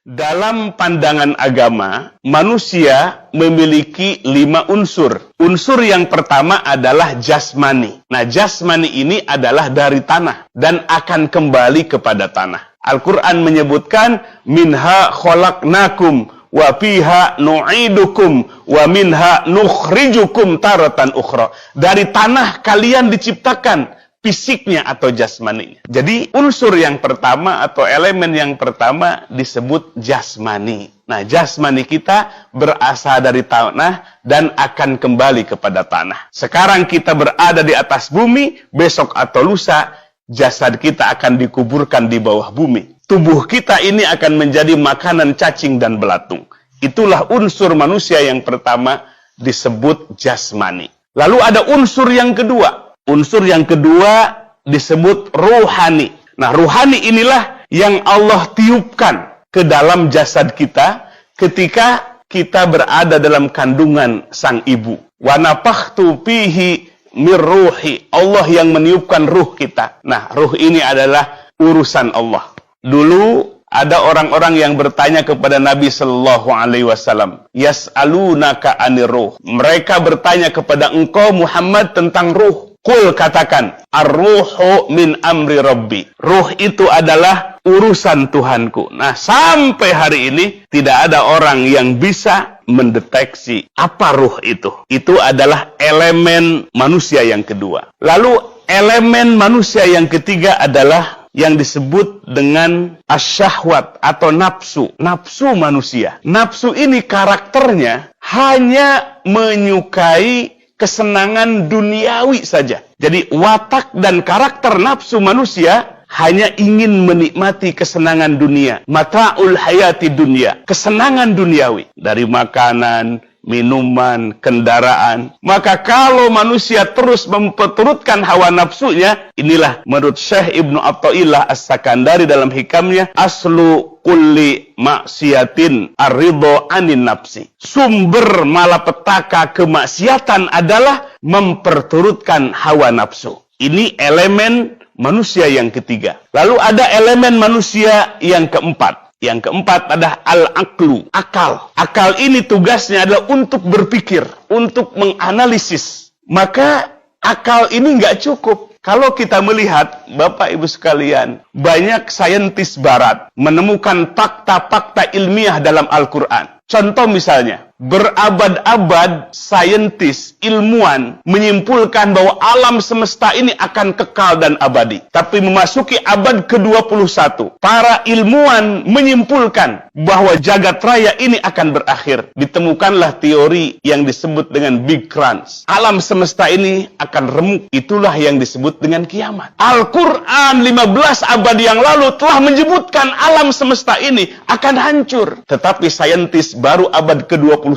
Dalam pandangan agama, manusia memiliki 5 unsur. Unsur yang pertama adalah jasmani. Nah, jasmani ini adalah dari tanah dan akan kembali kepada tanah. Al-Quran menyebutkan, minha khalaqnakum wa fiha nu'idukum wa minha nukhrijukum taratan ukhra. Dari tanah kalian diciptakan, fisiknya atau jasmaninya. Jadi unsur yang pertama atau elemen yang pertama disebut jasmani. Nah, jasmani kita berasal dari tanah dan akan kembali kepada tanah. Sekarang kita berada di atas bumi, besok atau lusa jasad kita akan dikuburkan di bawah bumi. Tubuh kita ini akan menjadi makanan cacing dan belatung. Itulah unsur manusia yang pertama disebut jasmani. Lalu ada unsur yang kedua. Unsur yang kedua disebut ruhani. Nah, ruhani inilah yang Allah tiupkan ke dalam jasad kita ketika kita berada dalam kandungan sang ibu. Wa nafakhtu fihi mir ruhi. Allah yang meniupkan ruh kita. Nah, ruh ini adalah urusan Allah. Dulu ada orang-orang yang bertanya kepada Nabi Sallallahu Alaihi Wasallam, yas'alunaka anir ruh. Mereka bertanya kepada engkau Muhammad tentang ruh. Qul, katakan, ar-ruhu min amri rabbi. Ruh itu adalah urusan Tuhanku. Nah, sampai hari ini tidak ada orang yang bisa mendeteksi apa ruh itu. Itu adalah elemen manusia yang kedua. Lalu elemen manusia yang ketiga adalah yang disebut dengan asyahwat atau nafsu. Nafsu manusia. Nafsu ini karakternya hanya menyukai kesenangan duniawi saja. Jadi watak dan karakter nafsu manusia hanya ingin menikmati kesenangan dunia. Mata'ul hayati dunia. Kesenangan duniawi. Dari makanan, minuman, kendaraan. Maka kalau manusia terus memperturutkan hawa nafsunya, inilah menurut Syekh Ibnu Athaillah As-Sakandari dalam hikamnya, aslu kulli maksiatin ar-ridho anin nafsi. Sumber malapetaka kemaksiatan adalah memperturutkan hawa nafsu. Ini elemen manusia yang ketiga. Lalu ada elemen manusia yang keempat. Yang keempat adalah al-aqlu, akal. Akal ini tugasnya adalah untuk berpikir, untuk menganalisis. Maka akal ini nggak cukup. Kalau kita melihat, Bapak Ibu sekalian, banyak saintis barat menemukan fakta-fakta ilmiah dalam Al-Quran. Contoh misalnya, berabad-abad saintis, ilmuwan menyimpulkan bahwa alam semesta ini akan kekal dan abadi. Tapi memasuki abad ke-21, para ilmuwan menyimpulkan bahwa jagat raya ini akan berakhir. Ditemukanlah teori yang disebut dengan Big Crunch. Alam semesta ini akan remuk. Itulah yang disebut dengan kiamat. Al-Quran 15 abad yang lalu telah menyebutkan alam semesta ini akan hancur. Tetapi saintis baru abad ke-21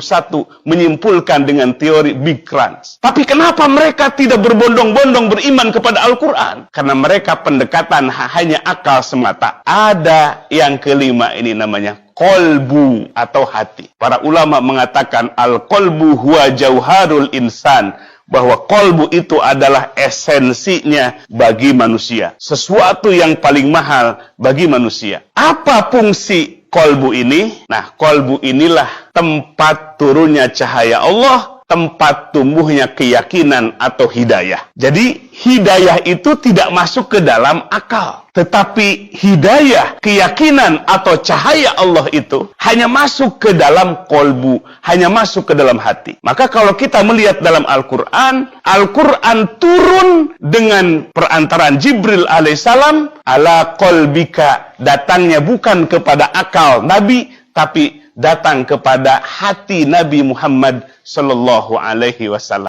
menyimpulkan dengan teori Big Crunch. Tapi kenapa mereka tidak berbondong-bondong beriman kepada Al-Quran? Karena mereka pendekatan hanya akal semata. Ada yang kelima ini namanya kolbu atau hati. Para ulama mengatakan al-kolbu huwa jauharul insan. Bahwa kolbu itu adalah esensinya bagi manusia. Sesuatu yang paling mahal bagi manusia. Apa fungsi kolbu ini? Nah, kolbu inilah tempat turunnya cahaya Allah, tempat tumbuhnya keyakinan atau hidayah. Jadi, hidayah itu tidak masuk ke dalam akal. Tetapi hidayah, keyakinan atau cahaya Allah itu hanya masuk ke dalam kolbu, hanya masuk ke dalam hati. Maka kalau kita melihat dalam Al-Quran, Al-Quran turun dengan perantaraan Jibril alaihissalam, ala kolbika, datangnya bukan kepada akal Nabi, tapi datang kepada hati Nabi Muhammad sallallahu alaihi wasallam.